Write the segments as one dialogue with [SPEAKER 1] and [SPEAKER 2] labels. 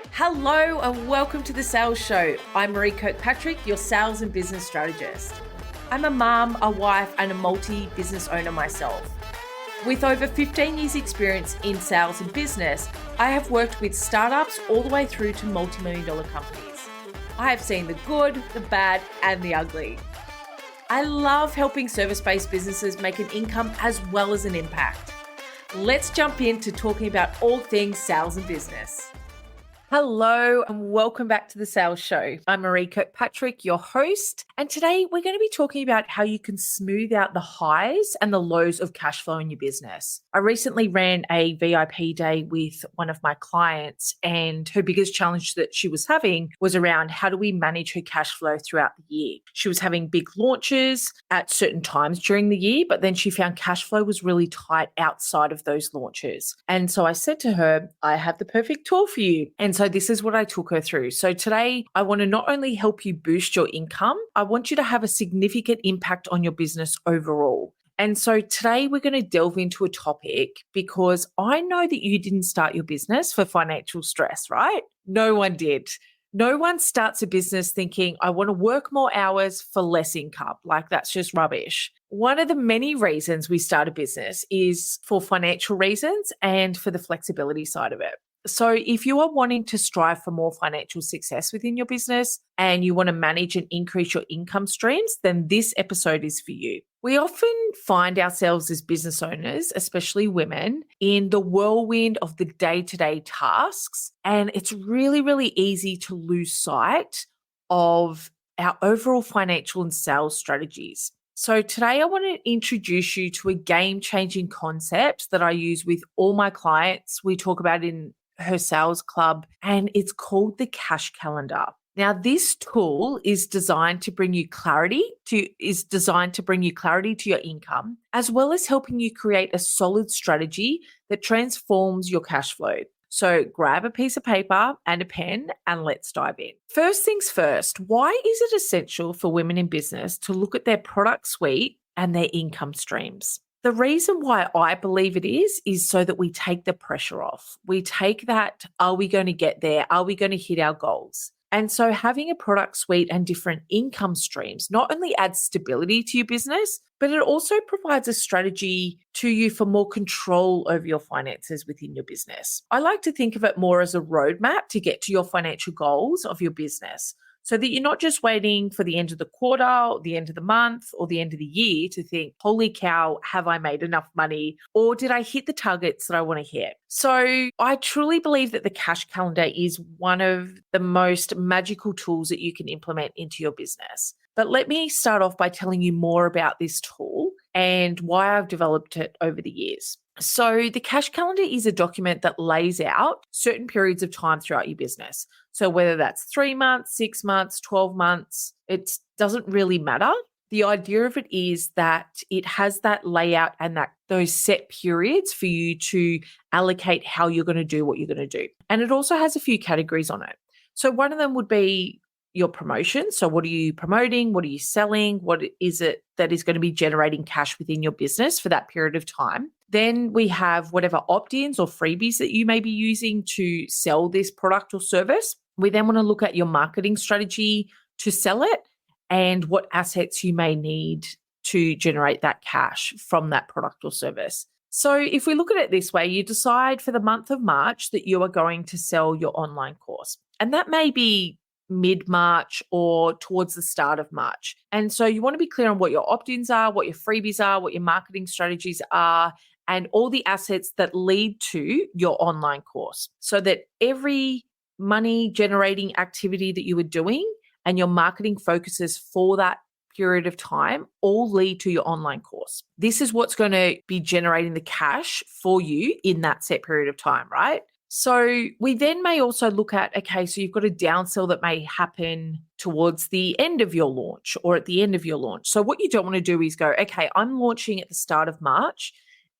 [SPEAKER 1] Hello and welcome to the Sales Show. I'm Maree Kirkpatrick, your sales and business strategist. I'm a mum, a wife, and a multi-business owner myself. With over 15 years experience in sales and business, I have worked with startups all the way through to multi-million dollar companies. I have seen the good, the bad, and the ugly. I love helping service-based businesses make an income as well as an impact. Let's jump into talking about all things sales and business. Hello and welcome back to the Sales Show. I'm Maree Kirkpatrick, your host, and today we're going to be talking about how you can smooth out the highs and the lows of cash flow in your business. I recently ran a VIP day with one of my clients, and her biggest challenge that she was having was around how do we manage her cash flow throughout the year. She was having big launches at certain times during the year, but then she found cash flow was really tight outside of those launches. And so I said to her, I have the perfect tool for you. And so this is what I took her through. So today I want to not only help you boost your income, I want you to have a significant impact on your business overall. And so today we're going to delve into a topic because I know that you didn't start your business for financial stress, right? No one did. No one starts a business thinking, I want to work more hours for less income. Like that's just rubbish. One of the many reasons we start a business is for financial reasons and for the flexibility side of it. So if you are wanting to strive for more financial success within your business and you want to manage and increase your income streams, then this episode is for you. We often find ourselves as business owners, especially women, in the whirlwind of the day-to-day tasks. And it's really, really easy to lose sight of our overall financial and sales strategies. So today I want to introduce you to a game-changing concept that I use with all my clients. We talk about in her sales club, and it's called the cash calendar. Now, this tool is designed to bring you clarity to your income, as well as helping you create a solid strategy that transforms your cash flow. So grab a piece of paper and a pen and let's dive in. First things first, why is it essential for women in business to look at their product suite and their income streams? The reason why I believe it is so that we take the pressure off. We take that, are we going to get there? Are we going to hit our goals? And so having a product suite and different income streams not only adds stability to your business, but it also provides a strategy to you for more control over your finances within your business. I like to think of it more as a roadmap to get to your financial goals of your business, so that you're not just waiting for the end of the quarter, or the end of the month, or the end of the year to think, holy cow, have I made enough money? Or did I hit the targets that I want to hit? So I truly believe that the cash calendar is one of the most magical tools that you can implement into your business. But let me start off by telling you more about this tool and why I've developed it over the years. So the cash calendar is a document that lays out certain periods of time throughout your business. So whether that's 3 months, 6 months, 12 months, it doesn't really matter. The idea of it is that it has that layout and those set periods for you to allocate how you're going to do what you're going to do. And it also has a few categories on it. So one of them would be your promotion. So what are you promoting? What are you selling? What is it that is going to be generating cash within your business for that period of time? Then we have whatever opt-ins or freebies that you may be using to sell this product or service. We then want to look at your marketing strategy to sell it and what assets you may need to generate that cash from that product or service. So if we look at it this way, you decide for the month of March that you are going to sell your online course. And that may be mid-March or towards the start of March. And so you want to be clear on what your opt-ins are, what your freebies are, what your marketing strategies are, and all the assets that lead to your online course, so that every money generating activity that you are doing and your marketing focuses for that period of time all lead to your online course. This is what's going to be generating the cash for you in that set period of time, right? So we then may also look at, okay, so you've got a downsell that may happen towards the end of your launch or at the end of your launch. So what you don't want to do is go, okay, I'm launching at the start of March,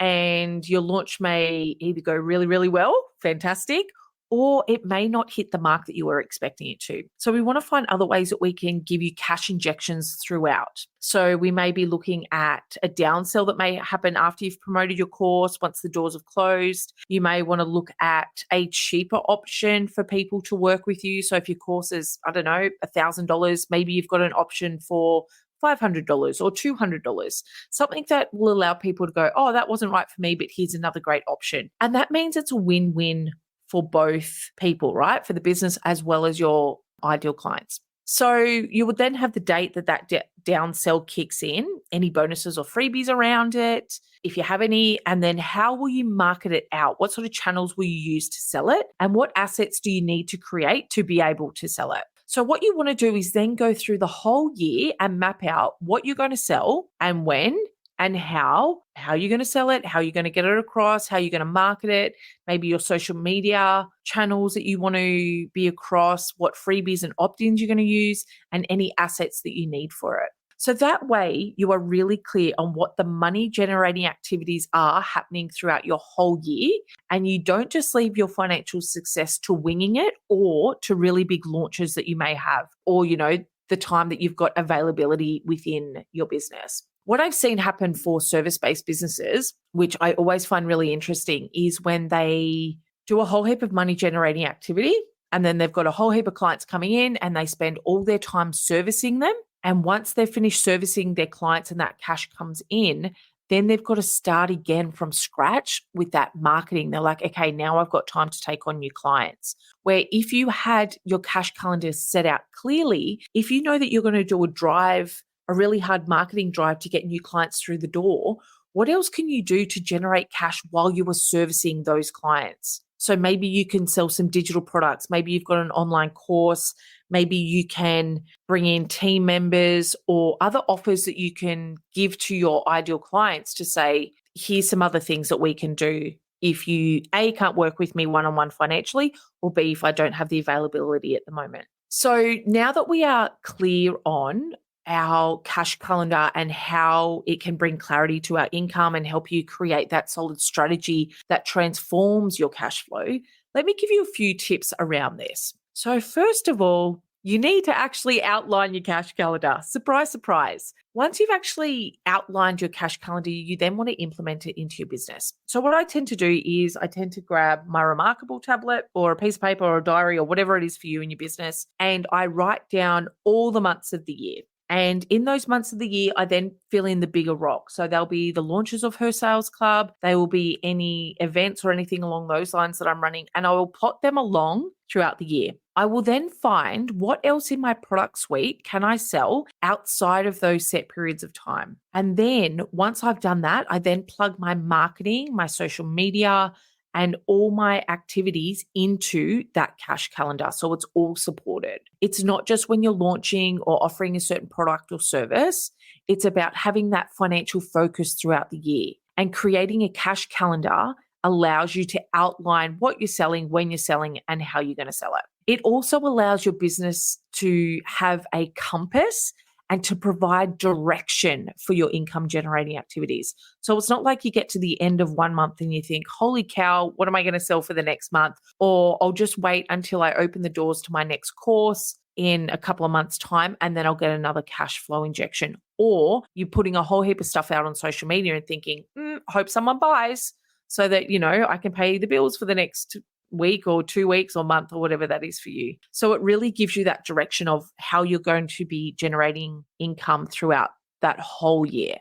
[SPEAKER 1] and your launch may either go really, really well, fantastic, or it may not hit the mark that you were expecting it to. So we want to find other ways that we can give you cash injections throughout. So we may be looking at a downsell that may happen after you've promoted your course once the doors have closed. You may want to look at a cheaper option for people to work with you. So if your course is, I don't know, $1,000, maybe you've got an option for $500 or $200, something that will allow people to go, oh, that wasn't right for me, but here's another great option. And that means it's a win-win for both people, right? For the business as well as your ideal clients. So you would then have the date that downsell kicks in, any bonuses or freebies around it, if you have any, and then how will you market it out? What sort of channels will you use to sell it? And what assets do you need to create to be able to sell it? So what you want to do is then go through the whole year and map out what you're going to sell and when and how you're going to sell it, how you're going to get it across, how you're going to market it, maybe your social media channels that you want to be across, what freebies and opt-ins you're going to use, and any assets that you need for it. So that way you are really clear on what the money generating activities are happening throughout your whole year. And you don't just leave your financial success to winging it or to really big launches that you may have, or, the time that you've got availability within your business. What I've seen happen for service-based businesses, which I always find really interesting, is when they do a whole heap of money generating activity and then they've got a whole heap of clients coming in and they spend all their time servicing them. And once they've finished servicing their clients and that cash comes in, then they've got to start again from scratch with that marketing. They're like, okay, now I've got time to take on new clients. Where if you had your cash calendar set out clearly, if you know that you're going to do a really hard marketing drive to get new clients through the door, what else can you do to generate cash while you are servicing those clients? So maybe you can sell some digital products. Maybe you've got an online course. Maybe you can bring in team members or other offers that you can give to your ideal clients to say, here's some other things that we can do if you, A, can't work with me one-on-one financially, or B, if I don't have the availability at the moment. So now that we are clear on our cash calendar and how it can bring clarity to our income and help you create that solid strategy that transforms your cash flow, let me give you a few tips around this. So first of all, you need to actually outline your cash calendar. Surprise, surprise. Once you've actually outlined your cash calendar, you then want to implement it into your business. So what I tend to do is I tend to grab my Remarkable tablet or a piece of paper or a diary or whatever it is for you in your business, and I write down all the months of the year. And in those months of the year, I then fill in the bigger rocks. So there'll be the launches of Her Sales Club. There will be any events or anything along those lines that I'm running, and I will plot them along throughout the year. I will then find what else in my product suite can I sell outside of those set periods of time. And then once I've done that, I then plug my marketing, my social media, and all my activities into that cash calendar. So it's all supported. It's not just when you're launching or offering a certain product or service. It's about having that financial focus throughout the year. And creating a cash calendar allows you to outline what you're selling, when you're selling, and how you're going to sell it. It also allows your business to have a compass and to provide direction for your income generating activities. So it's not like you get to the end of one month and you think, holy cow, what am I going to sell for the next month? Or I'll just wait until I open the doors to my next course in a couple of months' time, and then I'll get another cash flow injection. Or you're putting a whole heap of stuff out on social media and thinking, hope someone buys so that, I can pay the bills for the next week or 2 weeks or month or whatever that is for you. So it really gives you that direction of how you're going to be generating income throughout that whole year.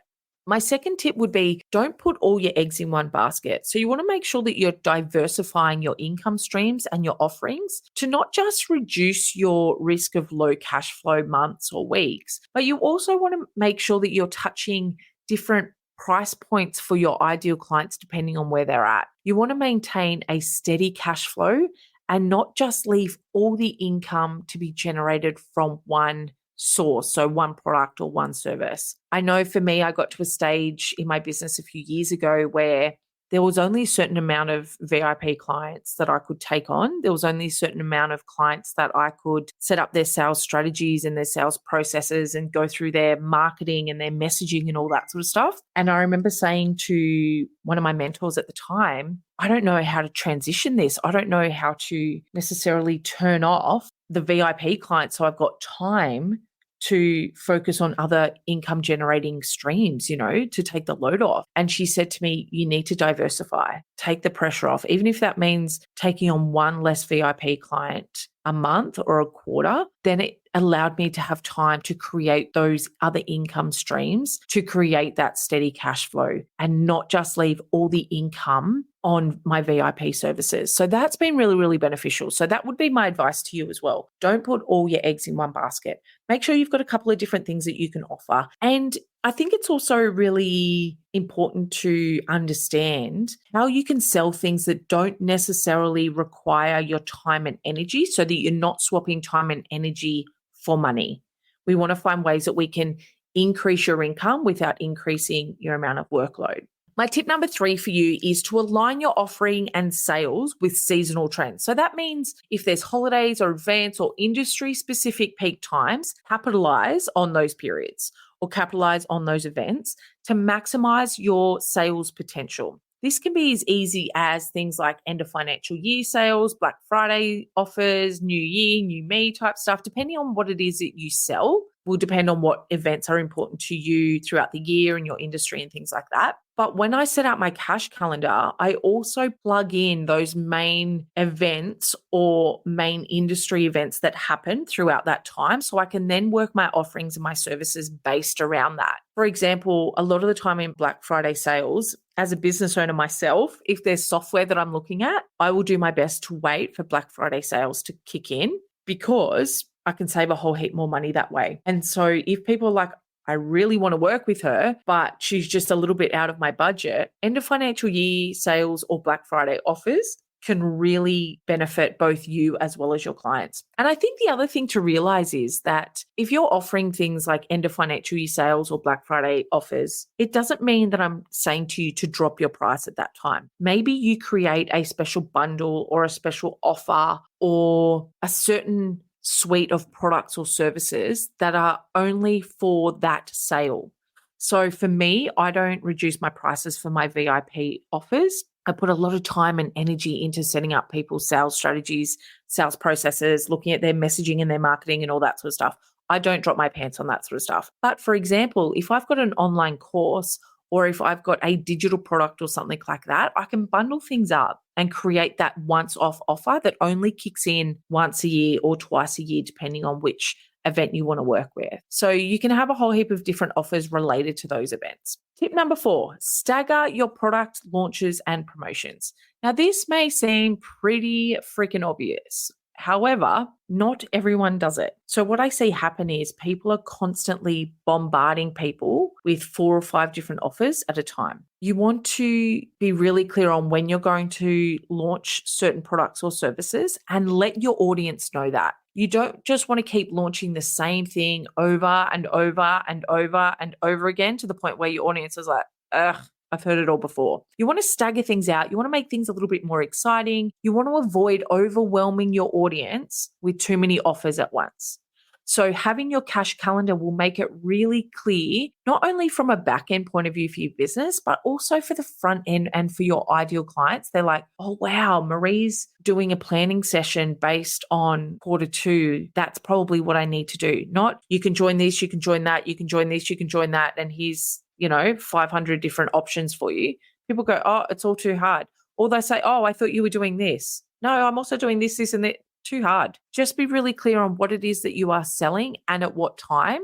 [SPEAKER 1] My second tip would be, don't put all your eggs in one basket. So you want to make sure that you're diversifying your income streams and your offerings to not just reduce your risk of low cash flow months or weeks, but you also want to make sure that you're touching different price points for your ideal clients depending on where they're at. You want to maintain a steady cash flow and not just leave all the income to be generated from one source, so one product or one service. I know for me, I got to a stage in my business a few years ago where there was only a certain amount of VIP clients that I could take on. There was only a certain amount of clients that I could set up their sales strategies and their sales processes and go through their marketing and their messaging and all that sort of stuff. And I remember saying to one of my mentors at the time, I don't know how to transition this. I don't know how to necessarily turn off the VIP clients so I've got time to focus on other income generating streams, to take the load off. And she said to me, you need to diversify, take the pressure off. Even if that means taking on one less VIP client a month or a quarter, then it allowed me to have time to create those other income streams, to create that steady cash flow and not just leave all the income on my VIP services. So that's been really, really beneficial. So that would be my advice to you as well. Don't put all your eggs in one basket. Make sure you've got a couple of different things that you can offer. And I think it's also really important to understand how you can sell things that don't necessarily require your time and energy so that you're not swapping time and energy for money. We want to find ways that we can increase your income without increasing your amount of workload. My tip number 3 for you is to align your offering and sales with seasonal trends. So that means if there's holidays or events or industry specific peak times, capitalize on those periods or capitalize on those events to maximize your sales potential. This can be as easy as things like end of financial year sales, Black Friday offers, New Year, New Me type stuff. Depending on what it is that you sell will depend on what events are important to you throughout the year and your industry and things like that. But when I set out my cash calendar, I also plug in those main events or main industry events that happen throughout that time. So I can then work my offerings and my services based around that. For example, a lot of the time in Black Friday sales, as a business owner myself, if there's software that I'm looking at, I will do my best to wait for Black Friday sales to kick in because I can save a whole heap more money that way. And so if people are like, I really want to work with her, but she's just a little bit out of my budget, end of financial year sales or Black Friday offers can really benefit both you as well as your clients. And I think the other thing to realize is that if you're offering things like end of financial year sales or Black Friday offers, it doesn't mean that I'm saying to you to drop your price at that time. Maybe you create a special bundle or a special offer or a certain suite of products or services that are only for that sale. So for me, I don't reduce my prices for my VIP offers. I put a lot of time and energy into setting up people's sales strategies, sales processes, looking at their messaging and their marketing and all that sort of stuff. I don't drop my pants on that sort of stuff. But for example, if I've got an online course or if I've got a digital product or something like that, I can bundle things up and create that once-off offer that only kicks in once a year or twice a year, depending on which event you want to work with. So you can have a whole heap of different offers related to those events. Tip number 4, stagger your product launches and promotions. Now, this may seem pretty freaking obvious. However, not everyone does it. So what I see happen is people are constantly bombarding people with 4 or 5 different offers at a time. You want to be really clear on when you're going to launch certain products or services and let your audience know that. You don't just want to keep launching the same thing over and over and over and over again to the point where your audience is like, ugh, I've heard it all before. You want to stagger things out. You want to make things a little bit more exciting. You want to avoid overwhelming your audience with too many offers at once. So having your cash calendar will make it really clear, not only from a back end point of view for your business, but also for the front end and for your ideal clients. They're like, oh, wow, Maree's doing a planning session based on Q2. That's probably what I need to do. Not you can join this, you can join that, you can join this, you can join that. And here's 500 different options for you. People go, oh, it's all too hard. Or they say, oh, I thought you were doing this. No, I'm also doing this, this, and that. Too hard. Just be really clear on what it is that you are selling and at what time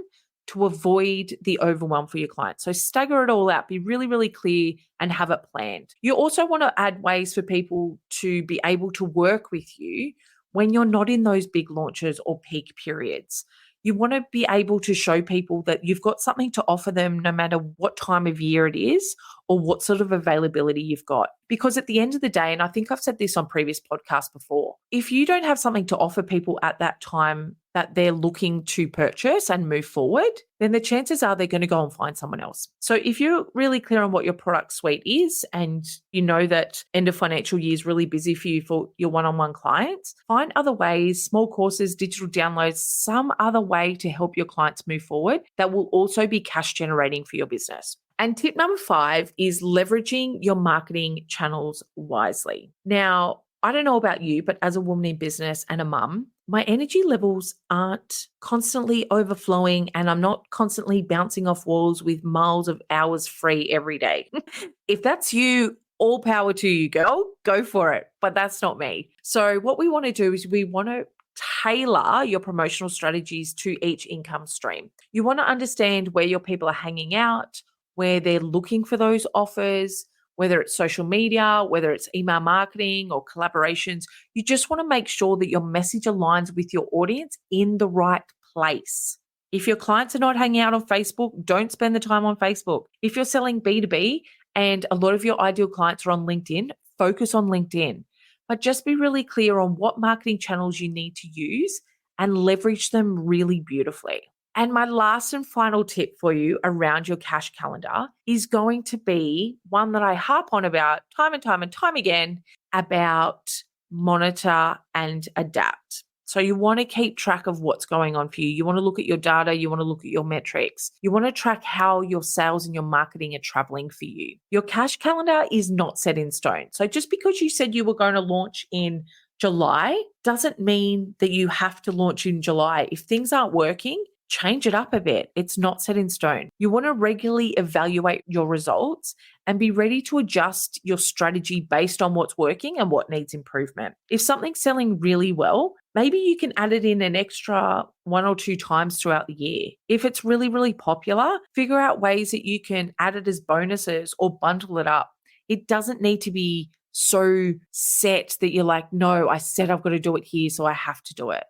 [SPEAKER 1] to avoid the overwhelm for your clients. So stagger it all out, be really, really clear and have it planned. You also want to add ways for people to be able to work with you when you're not in those big launches or peak periods. You want to be able to show people that you've got something to offer them no matter what time of year it is or what sort of availability you've got. Because at the end of the day, and I think I've said this on previous podcasts before, if you don't have something to offer people at that time that they're looking to purchase and move forward, then the chances are they're going to go and find someone else. So if you're really clear on what your product suite is and you know that end of financial year is really busy for you for your one-on-one clients, find other ways, small courses, digital downloads, some other way to help your clients move forward that will also be cash generating for your business. And tip number 5 is leveraging your marketing channels wisely. Now, I don't know about you, but as a woman in business and a mum, my energy levels aren't constantly overflowing and I'm not constantly bouncing off walls with miles of hours free every day. If that's you, all power to you, girl. Go for it. But that's not me. So what we want to do is we want to tailor your promotional strategies to each income stream. You want to understand where your people are hanging out, where they're looking for those offers, whether it's social media, whether it's email marketing or collaborations. You just want to make sure that your message aligns with your audience in the right place. If your clients are not hanging out on Facebook, don't spend the time on Facebook. If you're selling B2B and a lot of your ideal clients are on LinkedIn, focus on LinkedIn. But just be really clear on what marketing channels you need to use and leverage them really beautifully. And my last and final tip for you around your cash calendar is going to be one that I harp on about time and time again about monitor and adapt. So you want to keep track of what's going on for you. You want to look at your data. You want to look at your metrics. You want to track how your sales and your marketing are traveling for you. Your cash calendar is not set in stone. So just because you said you were going to launch in July doesn't mean that you have to launch in July. If things aren't working, change it up a bit. It's not set in stone. You want to regularly evaluate your results and be ready to adjust your strategy based on what's working and what needs improvement. If something's selling really well, maybe you can add it in an extra 1 or 2 times throughout the year. If it's really, really popular, figure out ways that you can add it as bonuses or bundle it up. It doesn't need to be so set that you're like, no, I said I've got to do it here, so I have to do it.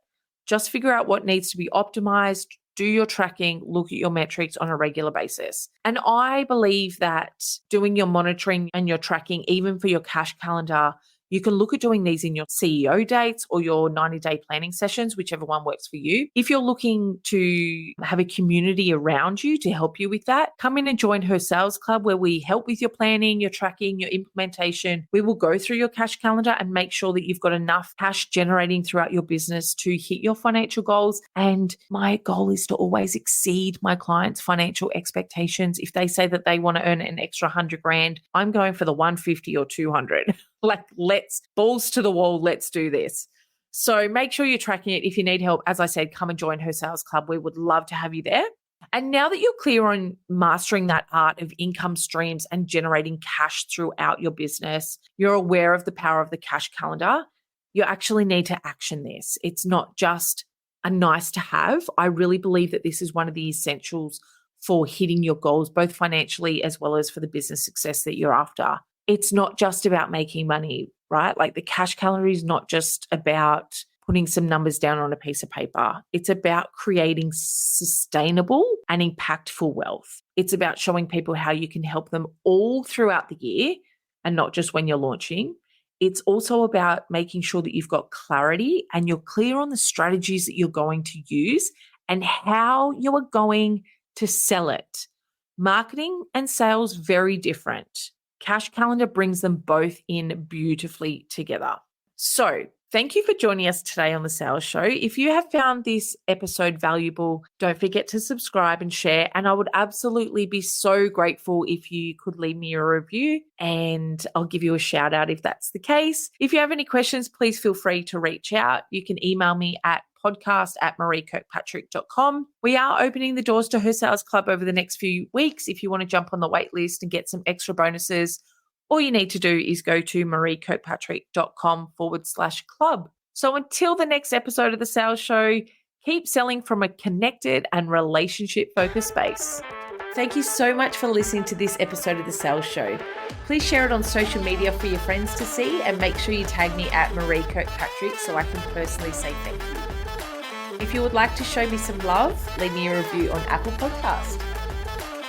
[SPEAKER 1] Just figure out what needs to be optimized, do your tracking, look at your metrics on a regular basis. And I believe that doing your monitoring and your tracking, even for your cash calendar, you can look at doing these in your CEO dates or your 90-day planning sessions, whichever one works for you. If you're looking to have a community around you to help you with that, come in and join her sales club where we help with your planning, your tracking, your implementation. We will go through your cash calendar and make sure that you've got enough cash generating throughout your business to hit your financial goals. And my goal is to always exceed my clients' financial expectations. If they say that they want to earn an extra 100 grand, I'm going for the 150 or 200. Like, let's balls to the wall. Let's do this. So make sure you're tracking it. If you need help, as I said, come and join her sales club. We would love to have you there. And now that you're clear on mastering that art of income streams and generating cash throughout your business, you're aware of the power of the cash calendar. You actually need to action this. It's not just a nice to have. I really believe that this is one of the essentials for hitting your goals, both financially as well as for the business success that you're after. It's not just about making money, right? Like the cash calendar is not just about putting some numbers down on a piece of paper. It's about creating sustainable and impactful wealth. It's about showing people how you can help them all throughout the year and not just when you're launching. It's also about making sure that you've got clarity and you're clear on the strategies that you're going to use and how you are going to sell it. Marketing and sales, very different. Cash calendar brings them both in beautifully together. So thank you for joining us today on the Sales Show. If you have found this episode valuable, don't forget to subscribe and share. And I would absolutely be so grateful if you could leave me a review and I'll give you a shout out if that's the case. If you have any questions, please feel free to reach out. You can email me at podcast@mareekirkpatrick.com. We are opening the doors to her sales club over the next few weeks. If you want to jump on the wait list and get some extra bonuses, all you need to do is go to mareekirkpatrick.com/club. So until the next episode of the Sales Show, keep selling from a connected and relationship-focused space. Thank you so much for listening to this episode of the Sales Show. Please share it on social media for your friends to see and make sure you tag me at Maree Kirkpatrick so I can personally say thank you. If you would like to show me some love, leave me a review on Apple Podcast.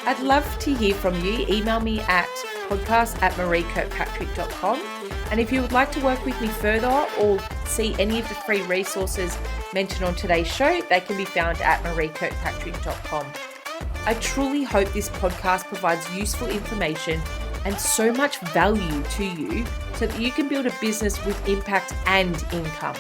[SPEAKER 1] I'd love to hear from you. Email me at podcast@mareekirkpatrick.com. And if you would like to work with me further or see any of the free resources mentioned on today's show, they can be found at mareekirkpatrick.com. I truly hope this podcast provides useful information and so much value to you so that you can build a business with impact and income.